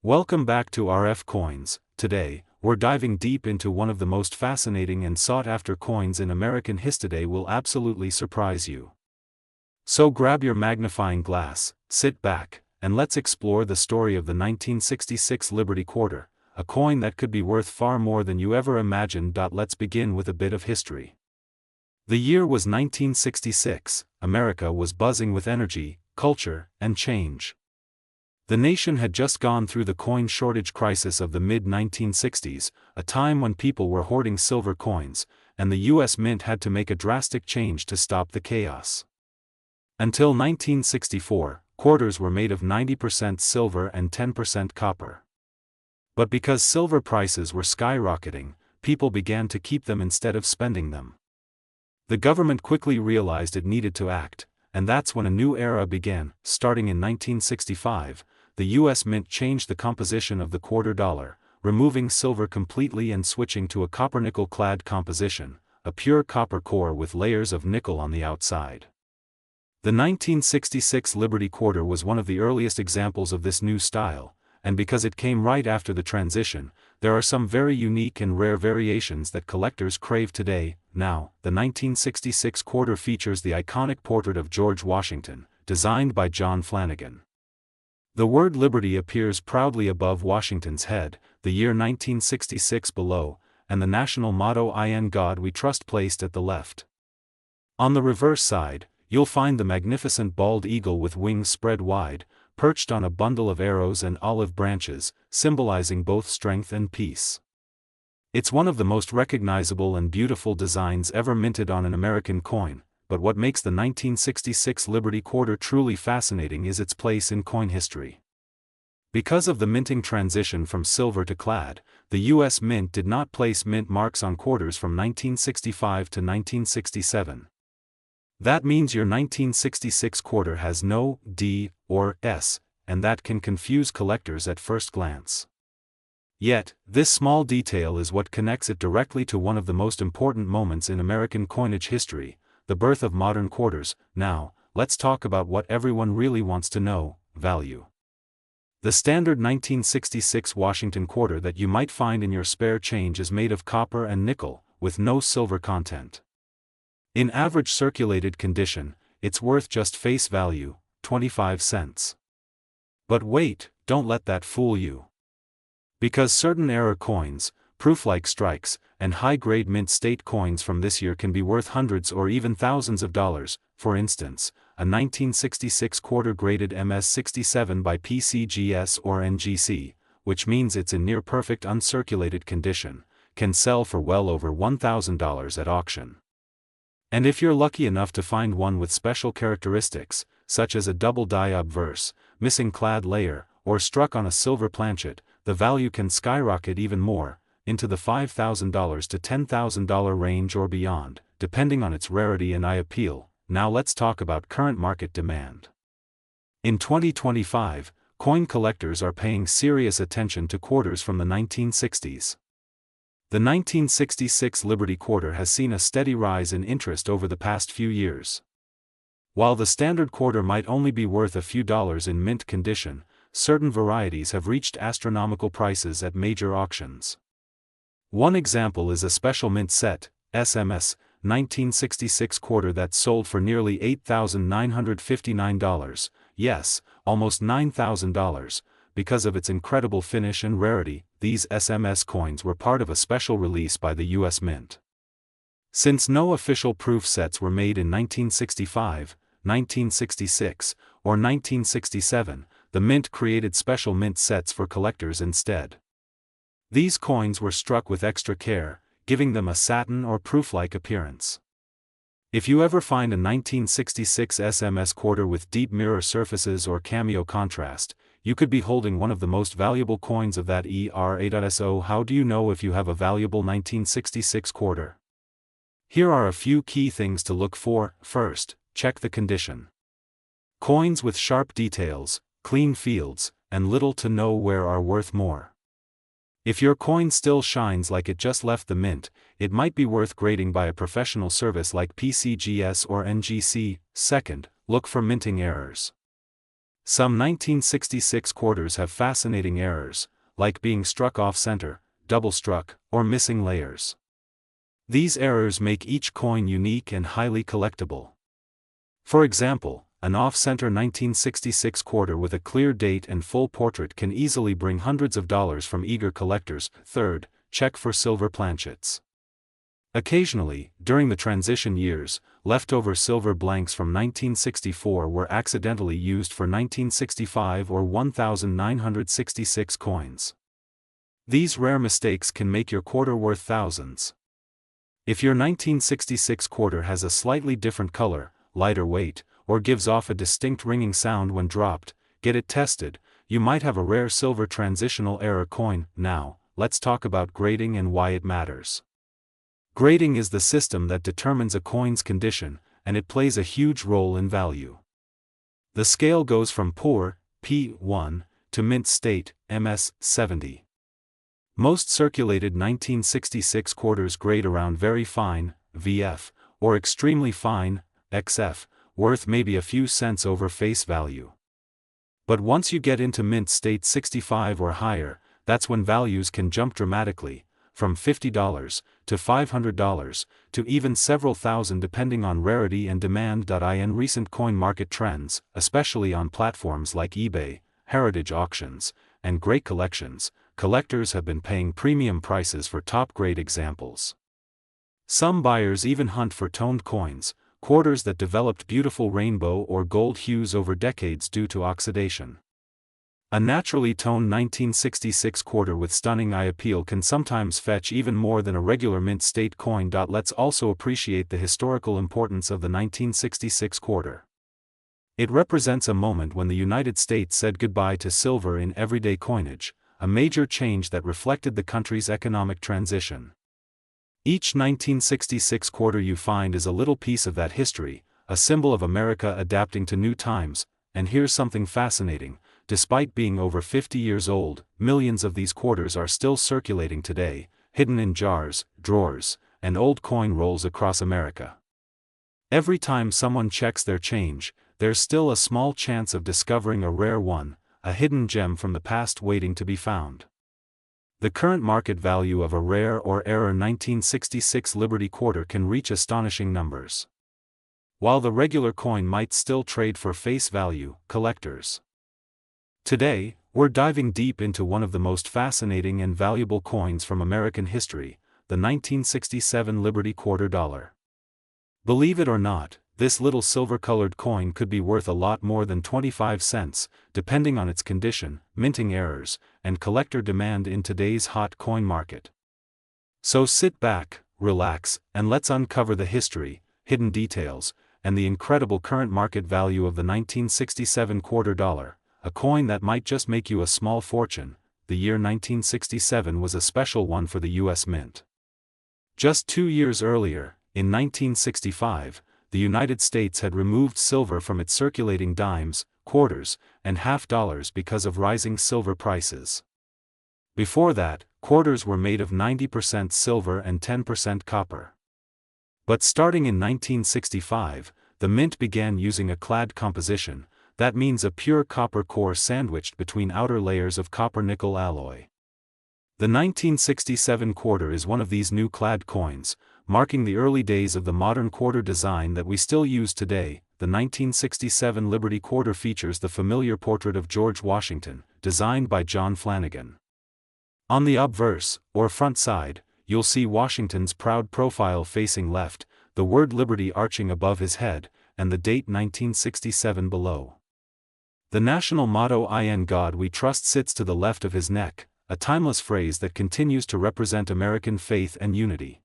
Welcome back to RF Coins. Today, we're diving deep into one of the most fascinating and sought-after coins in American history. Today will absolutely surprise you. So grab your magnifying glass, sit back, and let's explore the story of the 1966 Liberty Quarter, a coin that could be worth far more than you ever imagined. Let's begin with a bit of history. The year was 1966. America was buzzing with energy, culture, and change. The nation had just gone through the coin shortage crisis of the mid-1960s, a time when people were hoarding silver coins, and the U.S. Mint had to make a drastic change to stop the chaos. Until 1964, quarters were made of 90% silver and 10% copper. But because silver prices were skyrocketing, people began to keep them instead of spending them. The government quickly realized it needed to act, and that's when a new era began. Starting in 1965, the U.S. Mint changed the composition of the quarter dollar, removing silver completely and switching to a copper-nickel-clad composition, a pure copper core with layers of nickel on the outside. The 1966 Liberty Quarter was one of the earliest examples of this new style, and because it came right after the transition, there are some very unique and rare variations that collectors crave today. Now, the 1966 quarter features the iconic portrait of George Washington, designed by John Flanagan. The word Liberty appears proudly above Washington's head, the year 1966 below, and the national motto "In God We Trust" placed at the left. On the reverse side, you'll find the magnificent bald eagle with wings spread wide, perched on a bundle of arrows and olive branches, symbolizing both strength and peace. It's one of the most recognizable and beautiful designs ever minted on an American coin, but what makes the 1966 Liberty Quarter truly fascinating is its place in coin history. Because of the minting transition from silver to clad, the U.S. Mint did not place mint marks on quarters from 1965 to 1967. That means your 1966 quarter has no D or S, and that can confuse collectors at first glance. Yet, this small detail is what connects it directly to one of the most important moments in American coinage history, the birth of modern quarters. Now, let's talk about what everyone really wants to know: value. The standard 1966 Washington quarter that you might find in your spare change is made of copper and nickel, with no silver content. In average circulated condition, it's worth just face value, 25 cents. But wait, don't let that fool you. Because certain era coins, proof-like strikes, and high-grade mint state coins from this year can be worth hundreds or even thousands of dollars. For instance, a 1966 quarter graded MS-67 by PCGS or NGC, which means it's in near-perfect uncirculated condition, can sell for well over $1,000 at auction. And if you're lucky enough to find one with special characteristics, such as a double die obverse, missing clad layer, or struck on a silver planchet, the value can skyrocket even more, into the $5,000 to $10,000 range or beyond, depending on its rarity and eye appeal. Now let's talk about current market demand. In 2025, coin collectors are paying serious attention to quarters from the 1960s. The 1966 Liberty Quarter has seen a steady rise in interest over the past few years. While the standard quarter might only be worth a few dollars in mint condition, certain varieties have reached astronomical prices at major auctions. One example is a special mint set, SMS, 1966 quarter that sold for nearly $8,959, yes, almost $9,000, because of its incredible finish and rarity. These SMS coins were part of a special release by the U.S. Mint. Since no official proof sets were made in 1965, 1966, or 1967, the Mint created special mint sets for collectors instead. These coins were struck with extra care, giving them a satin or proof-like appearance. If you ever find a 1966 SMS quarter with deep mirror surfaces or cameo contrast, you could be holding one of the most valuable coins of that era. So how do you know if you have a valuable 1966 quarter? Here are a few key things to look for. First, check the condition. Coins with sharp details, clean fields, and little to no wear are worth more. If your coin still shines like it just left the mint, it might be worth grading by a professional service like PCGS or NGC. Second, look for minting errors. Some 1966 quarters have fascinating errors, like being struck off-center, double-struck, or missing layers. These errors make each coin unique and highly collectible. For example, an off-center 1966 quarter with a clear date and full portrait can easily bring hundreds of dollars from eager collectors. Third, check for silver planchets. Occasionally, during the transition years, leftover silver blanks from 1964 were accidentally used for 1965 or 1966 coins. These rare mistakes can make your quarter worth thousands. If your 1966 quarter has a slightly different color, lighter weight, or gives off a distinct ringing sound when dropped, get it tested. You might have a rare silver transitional error coin. Now, let's talk about grading and why it matters. Grading is the system that determines a coin's condition, and it plays a huge role in value. The scale goes from poor, P1, to mint state, MS70. Most circulated 1966 quarters grade around very fine, VF, or extremely fine, XF, worth maybe a few cents over face value. But once you get into mint state 65 or higher, that's when values can jump dramatically, from $50 to $500 to even several thousand depending on rarity and demand. In recent coin market trends, especially on platforms like eBay, heritage auctions, and great collections, collectors have been paying premium prices for top-grade examples. Some buyers even hunt for toned coins, quarters that developed beautiful rainbow or gold hues over decades due to oxidation. A naturally toned 1966 quarter with stunning eye appeal can sometimes fetch even more than a regular mint state coin. Let's also appreciate the historical importance of the 1966 quarter. It represents a moment when the United States said goodbye to silver in everyday coinage, a major change that reflected the country's economic transition. Each 1966 quarter you find is a little piece of that history, a symbol of America adapting to new times. And here's something fascinating. Despite being over 50 years old, millions of these quarters are still circulating today, hidden in jars, drawers, and old coin rolls across America. Every time someone checks their change, there's still a small chance of discovering a rare one, a hidden gem from the past waiting to be found. The current market value of a rare or error 1966 Liberty quarter can reach astonishing numbers. While the regular coin might still trade for face value, collectors. Today, we're diving deep into one of the most fascinating and valuable coins from American history, the 1967 Liberty Quarter Dollar. Believe it or not, this little silver-colored coin could be worth a lot more than 25 cents, depending on its condition, minting errors, and collector demand in today's hot coin market. So sit back, relax, and let's uncover the history, hidden details, and the incredible current market value of the 1967 quarter dollar. A coin that might just make you a small fortune. The year 1967 was a special one for the U.S. Mint. Just 2 years earlier, in 1965, the United States had removed silver from its circulating dimes, quarters, and half dollars because of rising silver prices. Before that, quarters were made of 90% silver and 10% copper. But starting in 1965, the Mint began using a clad composition. That means a pure copper core sandwiched between outer layers of copper-nickel alloy. The 1967 quarter is one of these new clad coins, marking the early days of the modern quarter design that we still use today. The 1967 Liberty quarter features the familiar portrait of George Washington, designed by John Flanagan. On the obverse, or front side, you'll see Washington's proud profile facing left, the word Liberty arching above his head, and the date 1967 below. The national motto "In God We Trust" sits to the left of his neck, a timeless phrase that continues to represent American faith and unity.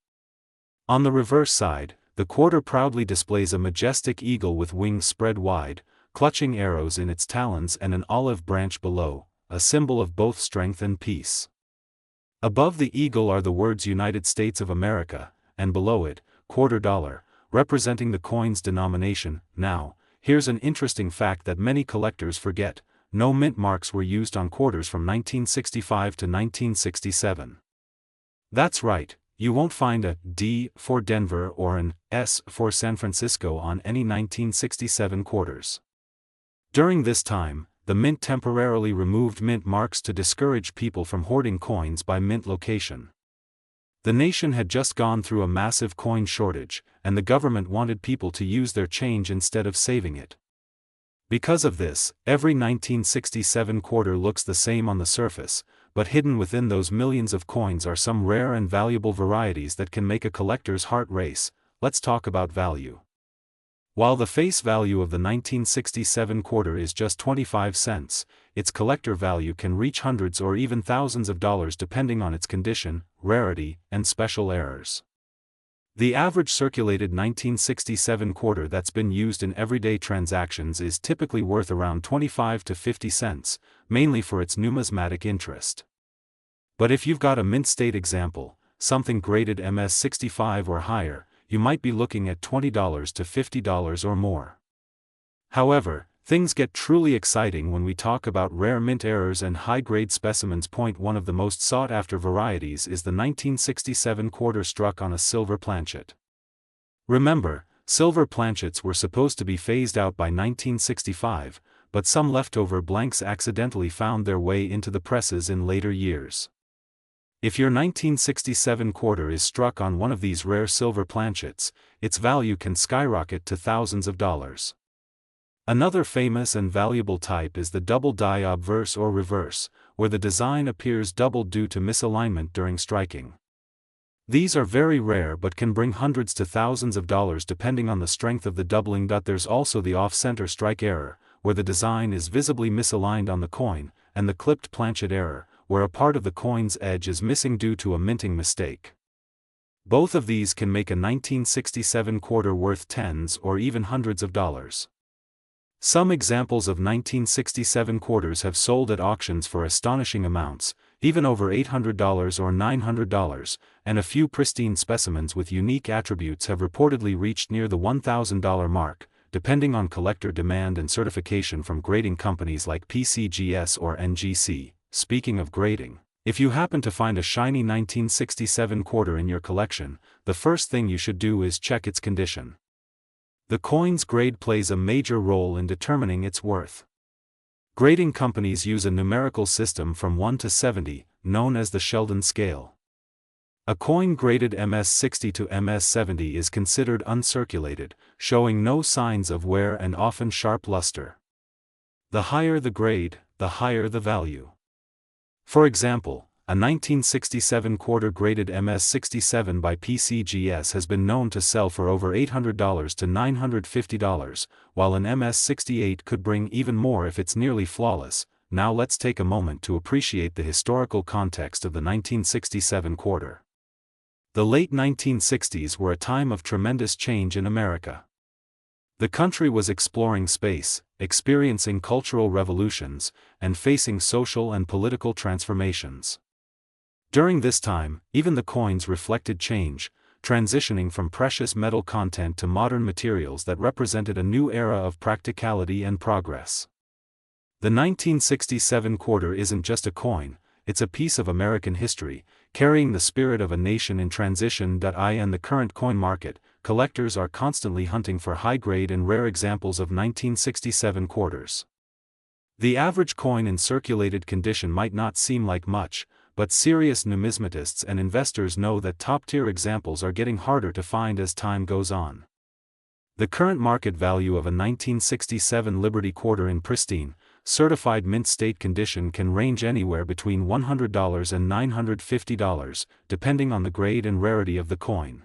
On the reverse side, the quarter proudly displays a majestic eagle with wings spread wide, clutching arrows in its talons and an olive branch below, a symbol of both strength and peace. Above the eagle are the words United States of America, and below it, quarter dollar, representing the coin's denomination. Now, here's an interesting fact that many collectors forget: no mint marks were used on quarters from 1965 to 1967. That's right, you won't find a D for Denver or an S for San Francisco on any 1967 quarters. During this time, the mint temporarily removed mint marks to discourage people from hoarding coins by mint location. The nation had just gone through a massive coin shortage, and the government wanted people to use their change instead of saving it. Because of this, every 1967 quarter looks the same on the surface, but hidden within those millions of coins are some rare and valuable varieties that can make a collector's heart race. Let's talk about value. While the face value of the 1967 quarter is just 25 cents, its collector value can reach hundreds or even thousands of dollars depending on its condition, rarity, and special errors. The average circulated 1967 quarter that's been used in everyday transactions is typically worth around 25 to 50 cents, mainly for its numismatic interest. But if you've got a mint state example, something graded MS65 or higher, you might be looking at $20 to $50 or more. However, things get truly exciting when we talk about rare mint errors and high-grade specimens. One of the most sought-after varieties is the 1967 quarter struck on a silver planchet. Remember, silver planchets were supposed to be phased out by 1965, but some leftover blanks accidentally found their way into the presses in later years. If your 1967 quarter is struck on one of these rare silver planchets, its value can skyrocket to thousands of dollars. Another famous and valuable type is the double die obverse or reverse, where the design appears doubled due to misalignment during striking. These are very rare but can bring hundreds to thousands of dollars depending on the strength of the doubling. There's also the off-center strike error, where the design is visibly misaligned on the coin, and the clipped planchet error, where a part of the coin's edge is missing due to a minting mistake. Both of these can make a 1967 quarter worth tens or even hundreds of dollars. Some examples of 1967 quarters have sold at auctions for astonishing amounts, even over $800 or $900, and a few pristine specimens with unique attributes have reportedly reached near the $1,000 mark, depending on collector demand and certification from grading companies like PCGS or NGC. Speaking of grading, if you happen to find a shiny 1967 quarter in your collection, the first thing you should do is check its condition. The coin's grade plays a major role in determining its worth. Grading companies use a numerical system from 1 to 70, known as the Sheldon scale. A coin graded MS60 to MS70 is considered uncirculated, showing no signs of wear and often sharp luster. The higher the grade, the higher the value. For example, a 1967 quarter graded MS67 by PCGS has been known to sell for over $800 to $950, while an MS68 could bring even more if it's nearly flawless. Now let's take a moment to appreciate the historical context of the 1967 quarter. The late 1960s were a time of tremendous change in America. The country was exploring space, experiencing cultural revolutions, and facing social and political transformations. During this time, even the coins reflected change, transitioning from precious metal content to modern materials that represented a new era of practicality and progress. The 1967 quarter isn't just a coin, it's a piece of American history, carrying the spirit of a nation in transition. In the current coin market, collectors are constantly hunting for high-grade and rare examples of 1967 quarters. The average coin in circulated condition might not seem like much, but serious numismatists and investors know that top-tier examples are getting harder to find as time goes on. The current market value of a 1967 Liberty quarter in pristine, certified mint state condition can range anywhere between $100 and $950, depending on the grade and rarity of the coin.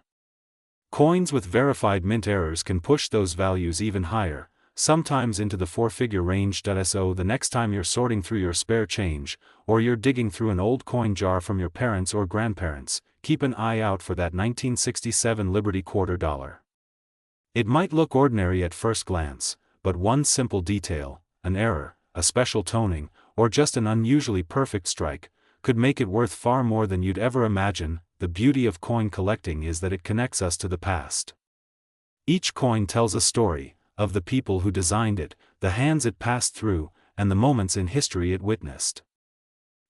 Coins with verified mint errors can push those values even higher, sometimes into the four-figure range. So the next time you're sorting through your spare change, or you're digging through an old coin jar from your parents or grandparents, keep an eye out for that 1967 Liberty quarter dollar. It might look ordinary at first glance, but one simple detail, an error, a special toning, or just an unusually perfect strike, could make it worth far more than you'd ever imagine. The beauty of coin collecting is that it connects us to the past. Each coin tells a story, of the people who designed it, the hands it passed through, and the moments in history it witnessed.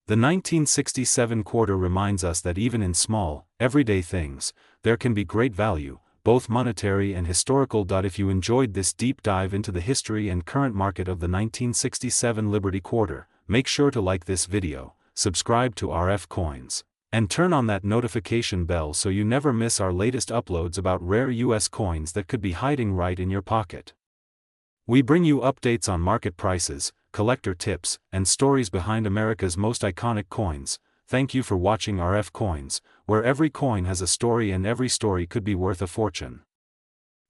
The 1967 quarter reminds us that even in small, everyday things, there can be great value, both monetary and historical. If you enjoyed this deep dive into the history and current market of the 1967 Liberty Quarter, make sure to like this video, subscribe to RF Coins, and turn on that notification bell so you never miss our latest uploads about rare US coins that could be hiding right in your pocket. We bring you updates on market prices, collector tips, and stories behind America's most iconic coins. Thank you for watching RF Coins, where every coin has a story and every story could be worth a fortune.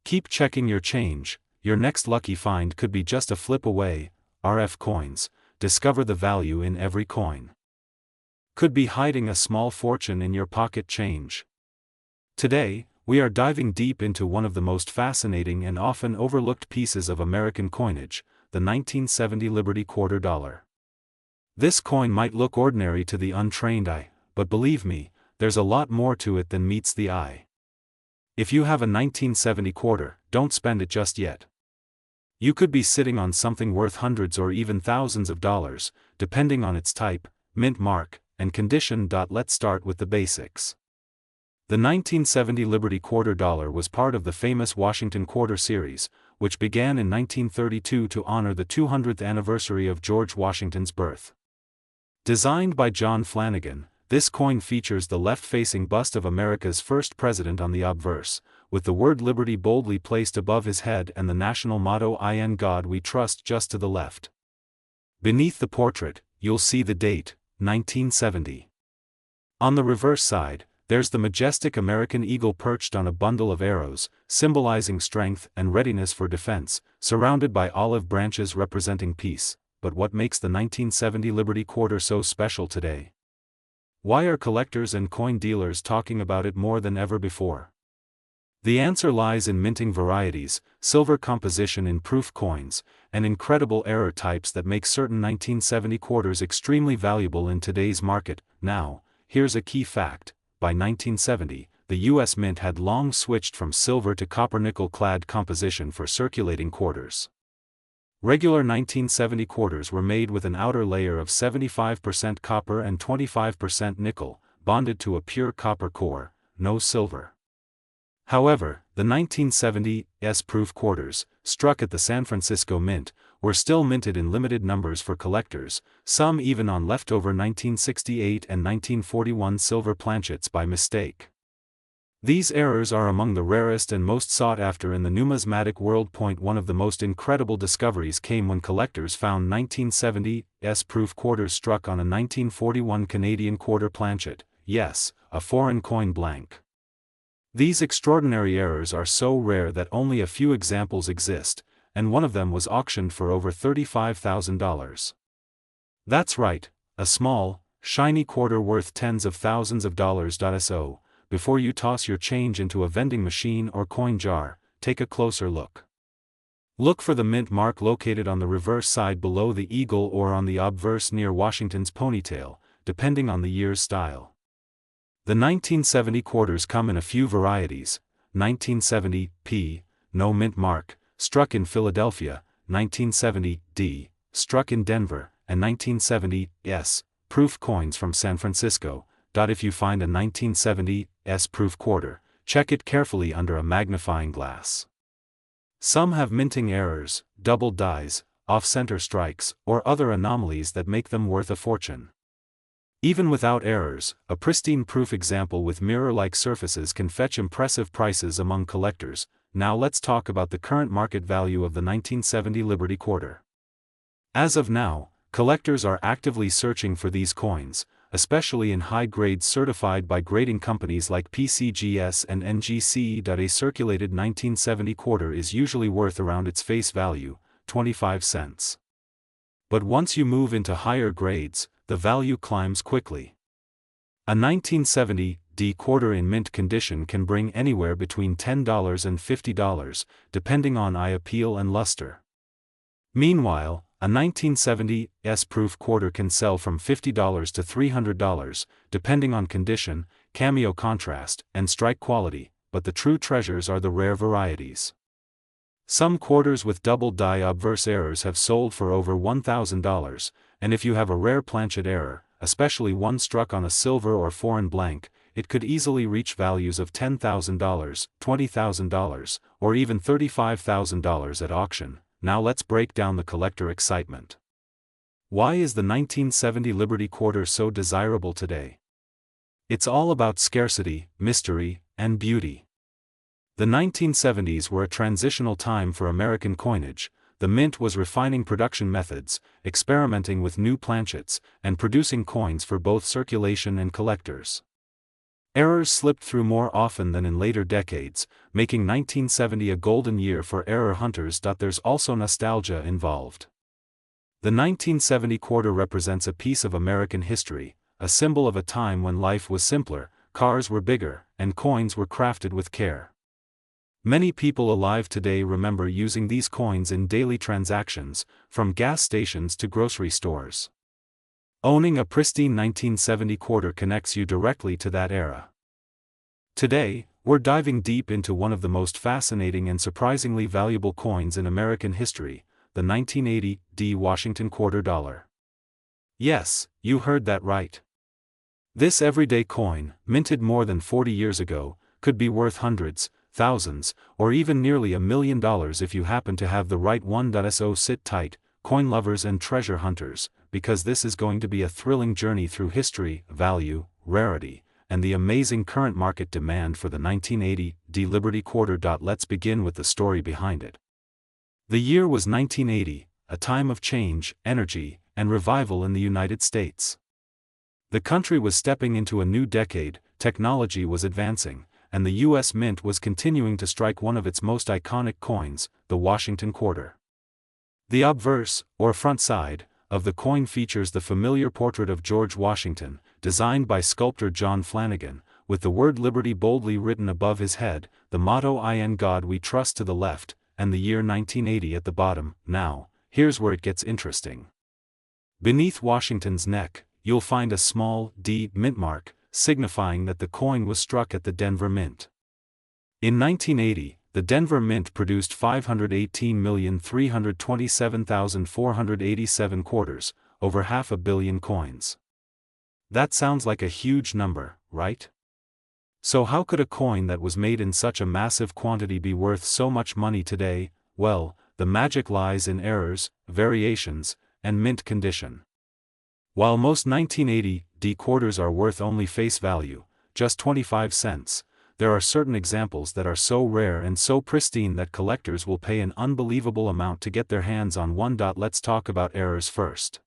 Keep checking your change, your next lucky find could be just a flip away. RF Coins, discover the value in every coin. Could be hiding a small fortune in your pocket change. Today, we are diving deep into one of the most fascinating and often overlooked pieces of American coinage, the 1970 Liberty Quarter Dollar. This coin might look ordinary to the untrained eye, but believe me, there's a lot more to it than meets the eye. If you have a 1970 quarter, don't spend it just yet. You could be sitting on something worth hundreds or even thousands of dollars, depending on its type, mint mark, and condition. Let's start with the basics. The 1970 Liberty Quarter Dollar was part of the famous Washington Quarter Series, which began in 1932 to honor the 200th anniversary of George Washington's birth. Designed by John Flanagan, this coin features the left-facing bust of America's first president on the obverse, with the word Liberty boldly placed above his head and the national motto "In God We Trust" just to the left. Beneath the portrait, you'll see the date, 1970. On the reverse side, there's the majestic American eagle perched on a bundle of arrows, symbolizing strength and readiness for defense, surrounded by olive branches representing peace. But what makes the 1970 Liberty Quarter so special today? Why are collectors and coin dealers talking about it more than ever before? The answer lies in minting varieties, silver composition in proof coins, and incredible error types that make certain 1970 quarters extremely valuable in today's market. Now, here's a key fact: by 1970, the U.S. Mint had long switched from silver to copper-nickel clad composition for circulating quarters. Regular 1970 quarters were made with an outer layer of 75% copper and 25% nickel, bonded to a pure copper core, no silver. However, the 1970 S-proof quarters, struck at the San Francisco Mint, were still minted in limited numbers for collectors, some even on leftover 1968 and 1941 silver planchets by mistake. These errors are among the rarest and most sought after in the numismatic world. One of the most incredible discoveries came when collectors found 1970 S-proof quarters struck on a 1941 Canadian quarter planchet, yes, a foreign coin blank. These extraordinary errors are so rare that only a few examples exist, and one of them was auctioned for over $35,000. That's right, a small, shiny quarter worth tens of thousands of dollars. So, before you toss your change into a vending machine or coin jar, take a closer look. Look for the mint mark located on the reverse side below the eagle or on the obverse near Washington's ponytail, depending on the year's style. The 1970 quarters come in a few varieties: 1970 P, no mint mark, struck in Philadelphia, 1970 D, struck in Denver, and 1970 S, proof coins from San Francisco. If you find a 1970 S-proof quarter, check it carefully under a magnifying glass. Some have minting errors, doubled dies, off-center strikes, or other anomalies that make them worth a fortune. Even without errors, a pristine proof example with mirror-like surfaces can fetch impressive prices among collectors. Now let's talk about the current market value of the 1970 Liberty Quarter. As of now, collectors are actively searching for these coins, especially in high grades certified by grading companies like PCGS and NGC. A circulated 1970 quarter is usually worth around its face value, 25 cents. But once you move into higher grades, the value climbs quickly. A 1970 D quarter in mint condition can bring anywhere between $10 and $50, depending on eye appeal and luster. Meanwhile, a 1970 S-proof quarter can sell from $50 to $300, depending on condition, cameo contrast, and strike quality, but the true treasures are the rare varieties. Some quarters with double die obverse errors have sold for over $1,000, and if you have a rare planchet error, especially one struck on a silver or foreign blank, it could easily reach values of $10,000, $20,000, or even $35,000 at auction. Now let's break down the collector excitement. Why is the 1970 Liberty Quarter so desirable today? It's all about scarcity, mystery, and beauty. The 1970s were a transitional time for American coinage. The mint was refining production methods, experimenting with new planchets, and producing coins for both circulation and collectors. Errors slipped through more often than in later decades, making 1970 a golden year for error hunters. There's also nostalgia involved. The 1970 quarter represents a piece of American history, a symbol of a time when life was simpler, cars were bigger, and coins were crafted with care. Many people alive today remember using these coins in daily transactions, from gas stations to grocery stores. Owning a pristine 1970 quarter connects you directly to that era. Today, we're diving deep into one of the most fascinating and surprisingly valuable coins in American history, the 1980 Washington quarter dollar. Yes, you heard that right. This everyday coin, minted more than 40 years ago, could be worth hundreds, thousands, or even nearly $1 million if you happen to have the right one. So sit tight, coin lovers and treasure hunters, because this is going to be a thrilling journey through history, value, rarity, and the amazing current market demand for the 1980 Liberty Quarter. Let's begin with the story behind it. The year was 1980, a time of change, energy, and revival in the United States. The country was stepping into a new decade, technology was advancing, and the U.S. Mint was continuing to strike one of its most iconic coins, the Washington quarter. The obverse, or front side, of the coin features the familiar portrait of George Washington, designed by sculptor John Flanagan, with the word Liberty boldly written above his head, the motto "In God We Trust" to the left, and the year 1980 at the bottom. Now, here's where it gets interesting. Beneath Washington's neck, you'll find a small D mint mark, signifying that the coin was struck at the Denver Mint. In 1980, the Denver Mint produced 518,327,487 quarters, over 500 million coins. That sounds like a huge number, right? So how could a coin that was made in such a massive quantity be worth so much money today? Well, the magic lies in errors, variations, and mint condition. While most 1980 quarters are worth only face value, just 25 cents, there are certain examples that are so rare and so pristine that collectors will pay an unbelievable amount to get their hands on one. Let's talk about errors first.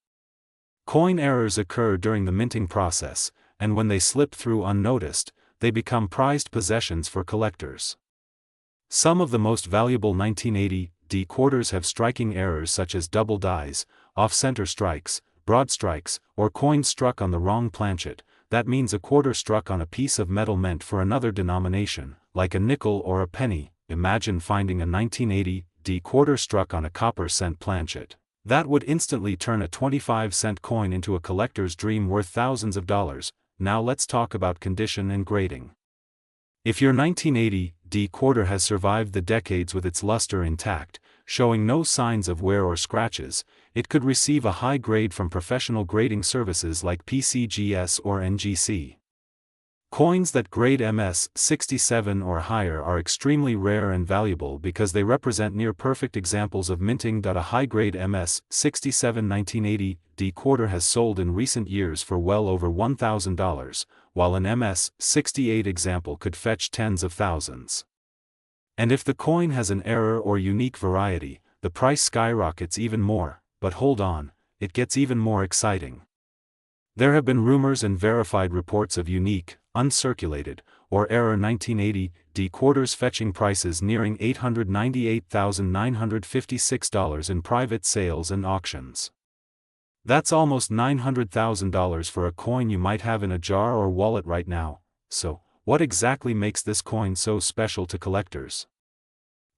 Coin errors occur during the minting process, and when they slip through unnoticed, they become prized possessions for collectors. Some of the most valuable 1980 quarters have striking errors such as double dies, off-center strikes, broad strikes, or coins struck on the wrong planchet. That means a quarter struck on a piece of metal meant for another denomination, like a nickel or a penny. Imagine finding a 1980 quarter struck on a copper cent planchet. That would instantly turn a 25-cent coin into a collector's dream worth thousands of dollars. Now let's talk about condition and grading. If your 1980 quarter has survived the decades with its luster intact, showing no signs of wear or scratches, it could receive a high grade from professional grading services like PCGS or NGC. Coins that grade MS 67 or higher are extremely rare and valuable because they represent near-perfect examples of minting. A high-grade MS 67 1980 quarter has sold in recent years for well over $1,000, while an MS 68 example could fetch tens of thousands. And if the coin has an error or unique variety, the price skyrockets even more. But hold on, it gets even more exciting. There have been rumors and verified reports of unique, uncirculated, or error 1980 quarters fetching prices nearing $898,956 in private sales and auctions. That's almost $900,000 for a coin you might have in a jar or wallet right now. So, what exactly makes this coin so special to collectors?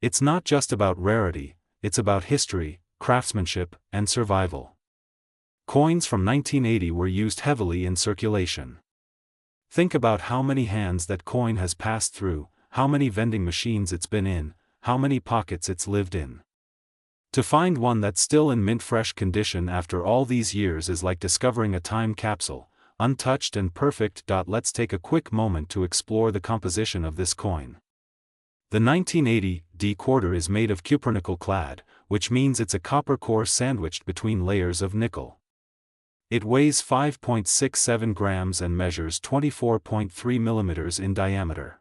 It's not just about rarity, it's about history, craftsmanship, and survival. Coins from 1980 were used heavily in circulation. Think about how many hands that coin has passed through, how many vending machines it's been in, how many pockets it's lived in. To find one that's still in mint-fresh condition after all these years is like discovering a time capsule, untouched and perfect. Let's take a quick moment to explore the composition of this coin. The 1980 D quarter is made of cupronickel clad, which means it's a copper core sandwiched between layers of nickel. It weighs 5.67 grams and measures 24.3 millimeters in diameter.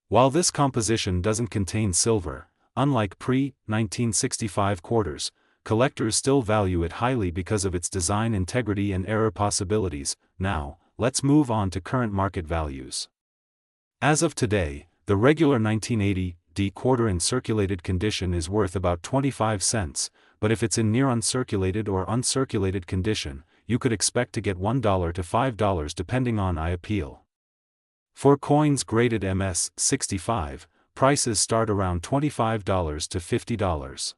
While this composition doesn't contain silver, unlike pre-1965 quarters, collectors still value it highly because of its design integrity and error possibilities. Now, let's move on to current market values. As of today, the regular 1980 D quarter in circulated condition is worth about 25 cents, but if it's in near uncirculated or uncirculated condition, you could expect to get $1 to $5 depending on appeal. For coins graded MS-65, prices start around $25 to $50.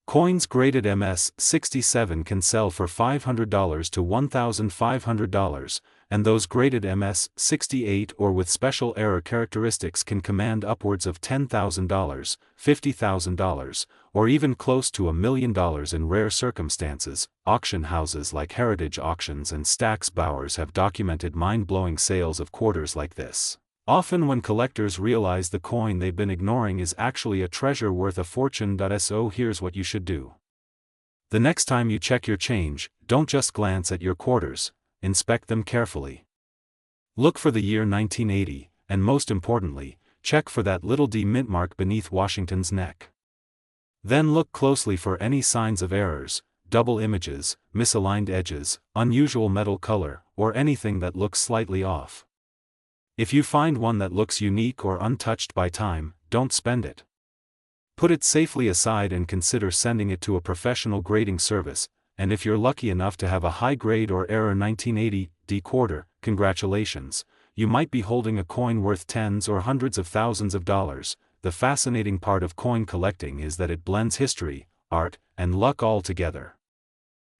Coins graded MS-67 can sell for $500 to $1,500, and those graded MS-68 or with special error characteristics can command upwards of $10,000, $50,000, or even close to $1 million in rare circumstances. Auction houses like Heritage Auctions and Stack's Bowers have documented mind-blowing sales of quarters like this. Often when collectors realize the coin they've been ignoring is actually a treasure worth a fortune. So here's what you should do. The next time you check your change, don't just glance at your quarters, inspect them carefully. Look for the year 1980, and most importantly, check for that little D mint mark beneath Washington's neck. Then look closely for any signs of errors, double images, misaligned edges, unusual metal color, or anything that looks slightly off. If you find one that looks unique or untouched by time, don't spend it. Put it safely aside and consider sending it to a professional grading service, and if you're lucky enough to have a high grade or error 1980 D quarter, congratulations, you might be holding a coin worth tens or hundreds of thousands of dollars. The fascinating part of coin collecting is that it blends history, art, and luck all together.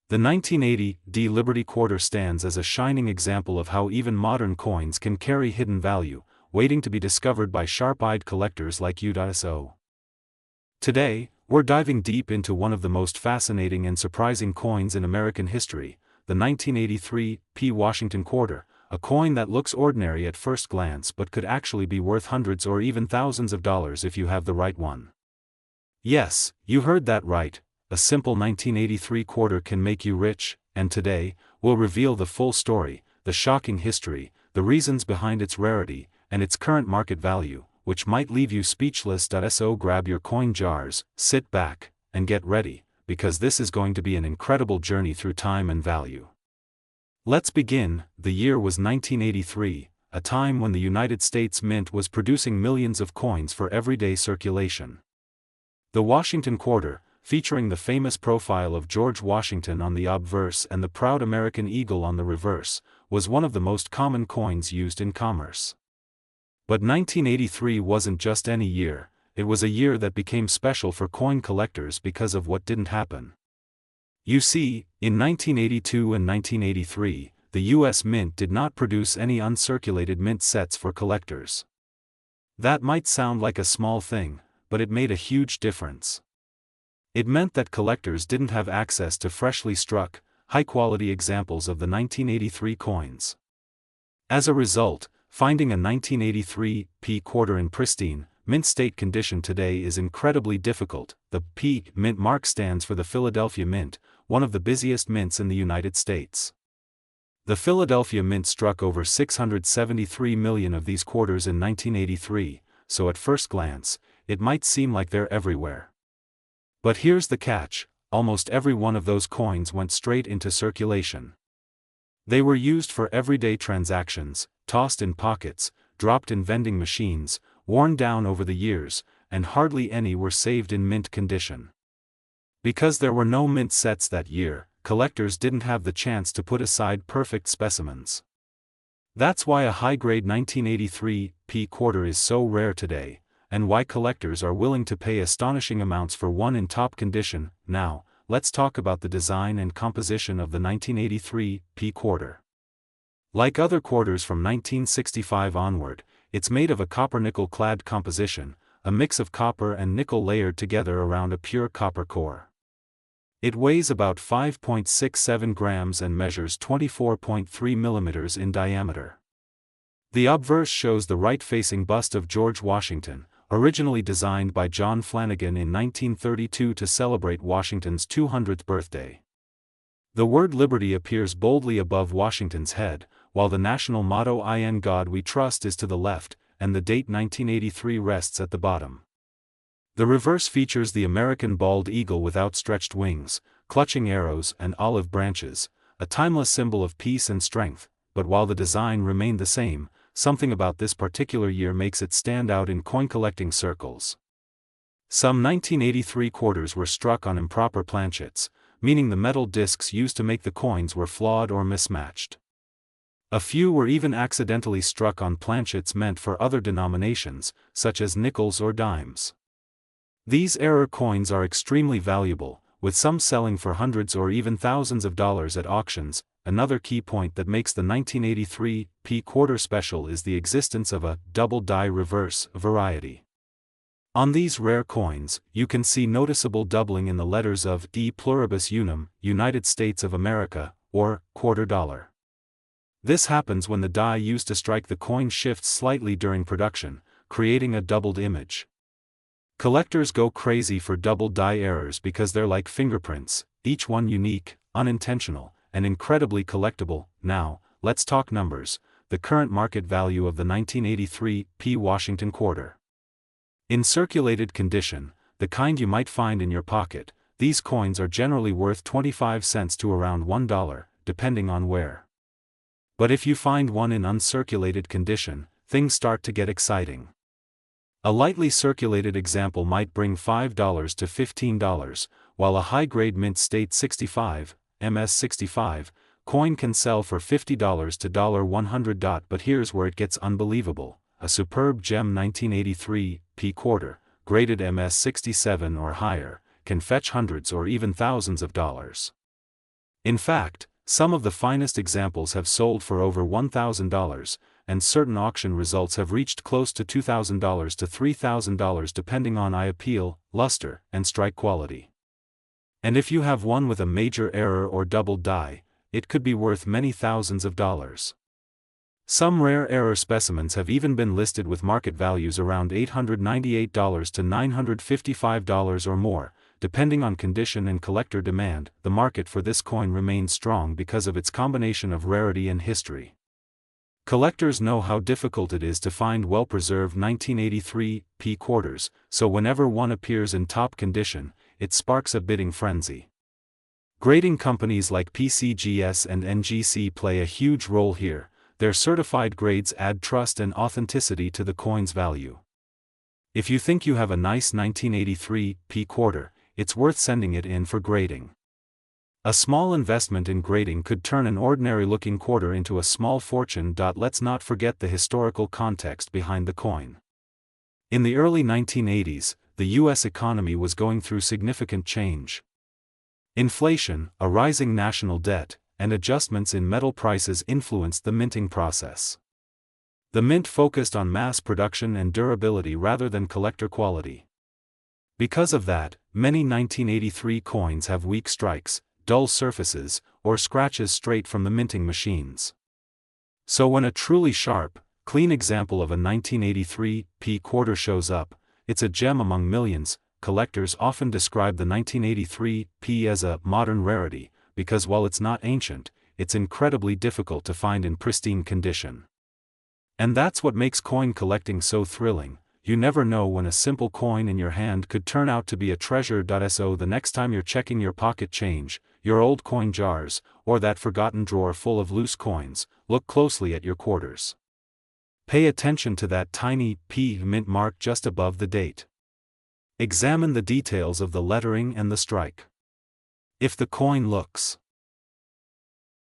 The 1980 D Liberty quarter stands as a shining example of how even modern coins can carry hidden value, waiting to be discovered by sharp-eyed collectors like you. Today, we're diving deep into one of the most fascinating and surprising coins in American history, the 1983 P Washington quarter, a coin that looks ordinary at first glance but could actually be worth hundreds or even thousands of dollars if you have the right one. Yes, you heard that right. A simple 1983 quarter can make you rich, and today, we'll reveal the full story, the shocking history, the reasons behind its rarity, and its current market value, which might leave you speechless. So grab your coin jars, sit back, and get ready, because this is going to be an incredible journey through time and value. Let's begin. The year was 1983, a time when the United States Mint was producing millions of coins for everyday circulation. The Washington quarter, featuring the famous profile of George Washington on the obverse and the proud American eagle on the reverse, was one of the most common coins used in commerce. But 1983 wasn't just any year, it was a year that became special for coin collectors because of what didn't happen. You see, in 1982 and 1983, the U.S. Mint did not produce any uncirculated mint sets for collectors. That might sound like a small thing, but it made a huge difference. It meant that collectors didn't have access to freshly struck, high-quality examples of the 1983 coins. As a result, finding a 1983 P quarter in pristine, mint state condition today is incredibly difficult. The P mint mark stands for the Philadelphia Mint, one of the busiest mints in the United States. The Philadelphia Mint struck over 673 million of these quarters in 1983, so at first glance, it might seem like they're everywhere. But here's the catch, almost every one of those coins went straight into circulation. They were used for everyday transactions, tossed in pockets, dropped in vending machines, worn down over the years, and hardly any were saved in mint condition. Because there were no mint sets that year, collectors didn't have the chance to put aside perfect specimens. That's why a high-grade 1983 P quarter is so rare today, and why collectors are willing to pay astonishing amounts for one in top condition. Now, let's talk about the design and composition of the 1983 P quarter. Like other quarters from 1965 onward, it's made of a copper-nickel clad composition, a mix of copper and nickel layered together around a pure copper core. It weighs about 5.67 grams and measures 24.3 millimeters in diameter. The obverse shows the right-facing bust of George Washington, originally designed by John Flanagan in 1932 to celebrate Washington's 200th birthday. The word liberty appears boldly above Washington's head, while the national motto "In God We Trust" is to the left, and the date 1983 rests at the bottom. The reverse features the American bald eagle with outstretched wings, clutching arrows and olive branches, a timeless symbol of peace and strength, but while the design remained the same, something about this particular year makes it stand out in coin collecting circles. Some 1983 quarters were struck on improper planchets, meaning the metal discs used to make the coins were flawed or mismatched. A few were even accidentally struck on planchets meant for other denominations, such as nickels or dimes. These error coins are extremely valuable, with some selling for hundreds or even thousands of dollars at auctions. Another key point that makes the 1983 P quarter special is the existence of a double die reverse variety. On these rare coins, you can see noticeable doubling in the letters of E pluribus unum, United States of America, or quarter dollar. This happens when the die used to strike the coin shifts slightly during production, creating a doubled image. Collectors go crazy for double die errors because they're like fingerprints, each one unique, unintentional, and incredibly collectible. Now, let's talk numbers. The current market value of the 1983 P Washington quarter. In circulated condition, the kind you might find in your pocket, these coins are generally worth 25 cents to around $1, depending on where. But if you find one in uncirculated condition, things start to get exciting. A lightly circulated example might bring $5 to $15, while a high-grade mint state 65, MS65, coin can sell for $50 to $100. But here's where it gets unbelievable. A superb gem 1983 P quarter, graded MS67 or higher, can fetch hundreds or even thousands of dollars. In fact, some of the finest examples have sold for over $1,000, and certain auction results have reached close to $2,000 to $3,000 depending on eye appeal, luster, and strike quality. And if you have one with a major error or double die, it could be worth many thousands of dollars. Some rare error specimens have even been listed with market values around $898 to $955 or more, depending on condition and collector demand. The market for this coin remains strong because of its combination of rarity and history. Collectors know how difficult it is to find well-preserved 1983 P quarters, so whenever one appears in top condition, it sparks a bidding frenzy. Grading companies like PCGS and NGC play a huge role here. Their certified grades add trust and authenticity to the coin's value. If you think you have a nice 1983 P quarter, it's worth sending it in for grading. A small investment in grading could turn an ordinary-looking quarter into a small fortune. Let's not forget the historical context behind the coin. In the early 1980s, the U.S. economy was going through significant change. Inflation, a rising national debt, and adjustments in metal prices influenced the minting process. The mint focused on mass production and durability rather than collector quality. Because of that, many 1983 coins have weak strikes, dull surfaces, or scratches straight from the minting machines. So when a truly sharp, clean example of a 1983 P quarter shows up, it's a gem among millions. Collectors often describe the 1983 P as a modern rarity, because while it's not ancient, it's incredibly difficult to find in pristine condition. And that's what makes coin collecting so thrilling. You never know when a simple coin in your hand could turn out to be a treasure. So the next time you're checking your pocket change, your old coin jars, or that forgotten drawer full of loose coins, look closely at your quarters. Pay attention to that tiny P mint mark just above the date. Examine the details of the lettering and the strike. If the coin looks